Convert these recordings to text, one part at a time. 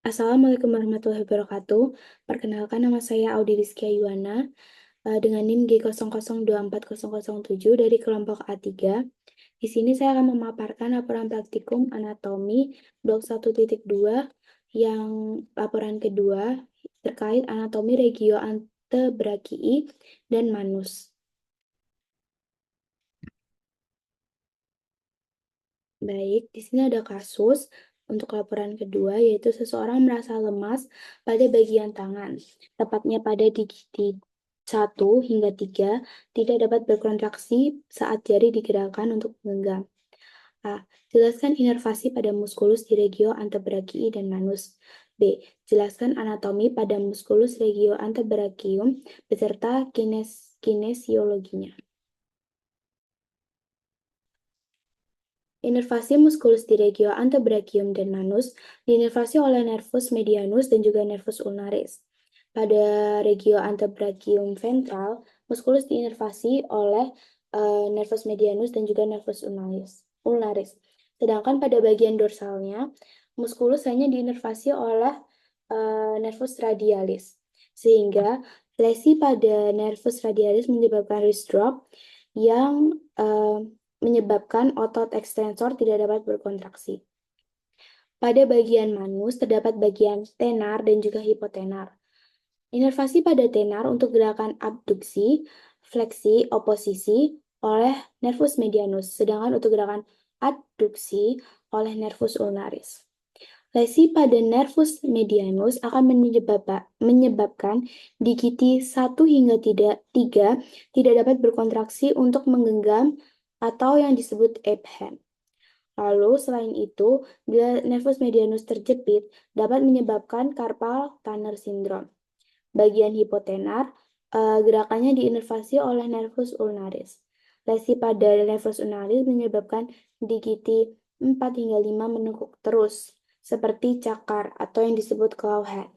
Assalamualaikum warahmatullahi wabarakatuh. Perkenalkan, nama saya Audi Rizkia Yuwana dengan NIM G00240007 dari kelompok A3. Di sini saya akan memaparkan laporan praktikum anatomi blok 1.2 yang laporan kedua terkait anatomi regio antebrakii dan manus. Baik, di sini ada kasus untuk laporan kedua, yaitu seseorang merasa lemas pada bagian tangan, tepatnya pada gigi 1 hingga 3, tidak dapat berkontraksi saat jari digerakkan untuk menggenggam. A. Jelaskan inervasi pada muskulus di regio antebrakii dan manus. B. Jelaskan anatomi pada muskulus regio antebrachium beserta kinesiologinya. Inervasi muskulus di regio antebrachium dan manus diinervasi oleh nervus medianus dan juga nervus ulnaris. Pada regio antebrachium ventral, muskulus diinervasi oleh nervus medianus dan juga nervus ulnaris. Sedangkan pada bagian dorsalnya, muskulus hanya diinervasi oleh nervus radialis. Sehingga lesi pada nervus radialis menyebabkan wrist drop yang menyebabkan otot ekstensor tidak dapat berkontraksi. Pada bagian manus terdapat bagian tenar dan juga hipotenar. Inervasi pada tenar untuk gerakan abduksi, fleksi, oposisi oleh nervus medianus, sedangkan untuk gerakan adduksi oleh nervus ulnaris. Lesi pada nervus medianus akan menyebabkan digiti 1 hingga 3 tidak dapat berkontraksi untuk menggenggam atau yang disebut ape hand. Lalu, selain itu, bila nervus medianus terjepit, dapat menyebabkan carpal tunnel syndrome. Bagian hipotenar, gerakannya diinervasi oleh nervus ulnaris. Lesi pada nervus ulnaris menyebabkan digiti 4 hingga 5 menekuk terus, seperti cakar atau yang disebut claw hand.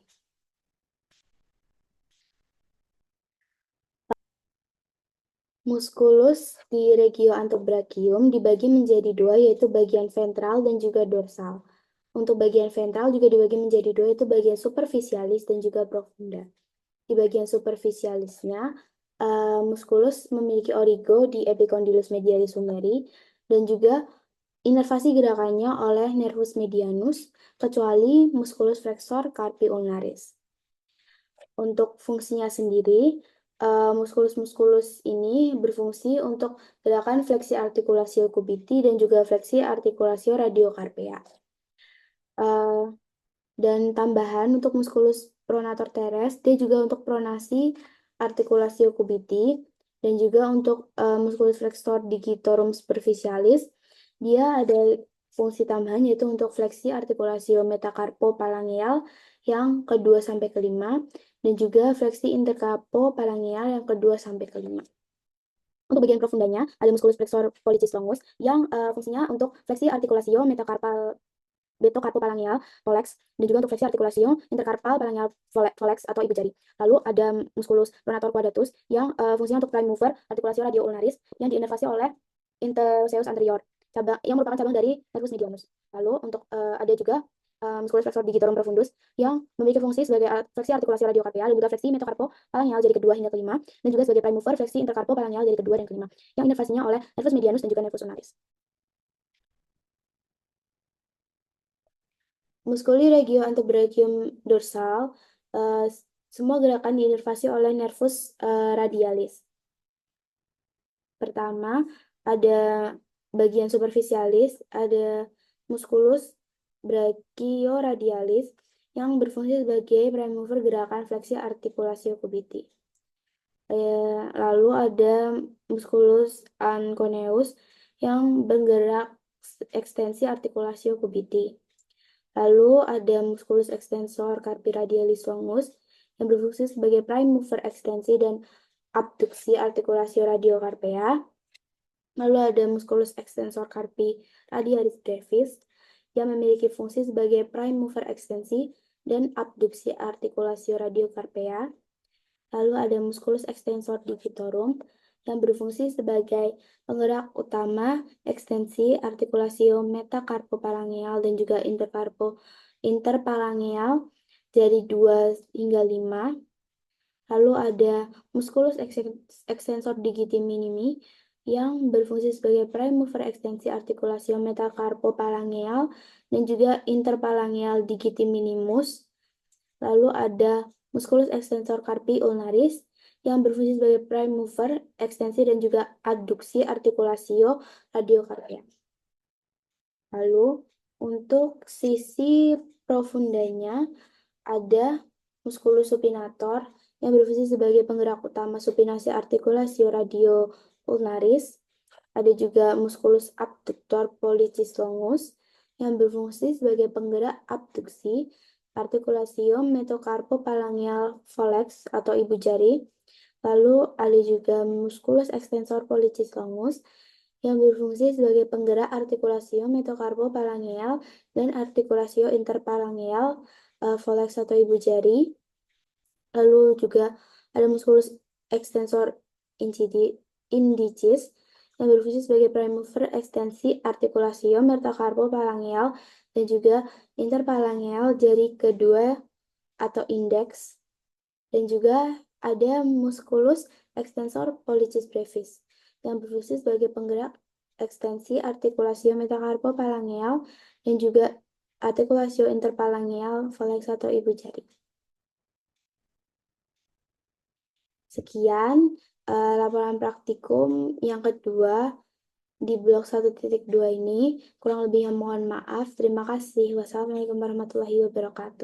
Muskulus di regio antebrachium dibagi menjadi dua, yaitu bagian ventral dan juga dorsal. Untuk bagian ventral juga dibagi menjadi dua, yaitu bagian superficialis dan juga profunda. Di bagian superficialisnya, muskulus memiliki origo di epicondylus medialis humeri dan juga inervasi gerakannya oleh nervus medianus, kecuali muskulus flexor carpi ulnaris. Untuk fungsinya sendiri, muskulus-muskulus ini berfungsi untuk gerakan fleksi artikulasio cubiti dan juga fleksi artikulasio radiocarpea. Dan tambahan untuk muskulus pronator teres, dia juga untuk pronasi artikulasio cubiti, dan juga untuk muskulus flexor digitorum superficialis, dia ada fungsi tambahan yaitu untuk fleksi artikulasio metacarpophalangeal yang kedua sampai kelima, dan juga fleksi intercarpophalangeal yang kedua sampai kelima. Untuk bagian profundanya, ada muskulus flexor pollicis longus yang fungsinya untuk fleksi artikulasio metacarpophalangeal pollex, dan juga untuk fleksi artikulasio intercarpal phalangeal pollex atau ibu jari. Lalu ada muskulus pronator quadratus yang fungsinya untuk prime mover artikulasio radio ulnaris yang diinervasi oleh interosseus anterior, yang merupakan cabang dari nervus medianus. Lalu untuk ada juga musculus flexor digitorum profundus yang memiliki fungsi sebagai fleksi artikulasi radiocarpea dan juga fleksi metacarpophalangeal jari kedua hingga kelima, dan juga sebagai prime mover fleksi intercarpophalangeal jari kedua dan kelima yang inervasinya oleh nervus medianus dan juga nervus ulnaris. Muskuli regio antebrachium dorsal, semua gerakan diinervasi oleh nervus radialis. Pertama, ada bagian superficialis, ada musculus brachioradialis yang berfungsi sebagai prime mover gerakan fleksi artikulasio cubiti. Lalu ada musculus anconeus yang bergerak ekstensi artikulasio cubiti. Lalu ada musculus extensor carpi radialis longus yang berfungsi sebagai prime mover ekstensi dan abduksi artikulasio radiocarpea. Lalu ada musculus extensor carpi radialis brevis yang memiliki fungsi sebagai prime mover ekstensi dan abduksi artikulasio radiocarpea. Lalu ada musculus extensor digitorum yang berfungsi sebagai penggerak utama ekstensi artikulasio metacarpophalangeal dan juga intercarpo interpalangeal dari 2 hingga 5. Lalu ada musculus extensor digiti minimi yang berfungsi sebagai prime mover ekstensi artikulasi metacarpophalangeal dan juga interphalangeal digiti minimus. Lalu ada musculus extensor carpi ulnaris yang berfungsi sebagai prime mover ekstensi dan juga adduksi artikulasio radiocarpia. Lalu untuk sisi profundanya ada musculus supinator yang berfungsi sebagai penggerak utama supinasi artikulasio radio ulnaris. Ada juga musculus abductor pollicis longus yang berfungsi sebagai penggerak abduksi artikulasio metacarpophalangeal volex atau ibu jari. Lalu ada juga musculus extensor pollicis longus yang berfungsi sebagai penggerak artikulasio metacarpophalangeal dan artikulasio interphalangeal volex atau ibu jari. Lalu juga ada musculus extensor indicis yang berfungsi sebagai prime mover ekstensi artikulasio metacarpophalangeal dan juga interphalangeal jari kedua atau indeks. Dan juga ada musculus extensor pollicis brevis yang berfungsi sebagai penggerak ekstensi artikulasio metacarpophalangeal dan juga artikulasio interphalangeal volex atau ibu jari. Sekian laporan praktikum yang kedua di blok 1.2 ini. Kurang lebihnya mohon maaf. Terima kasih. Wassalamualaikum warahmatullahi wabarakatuh.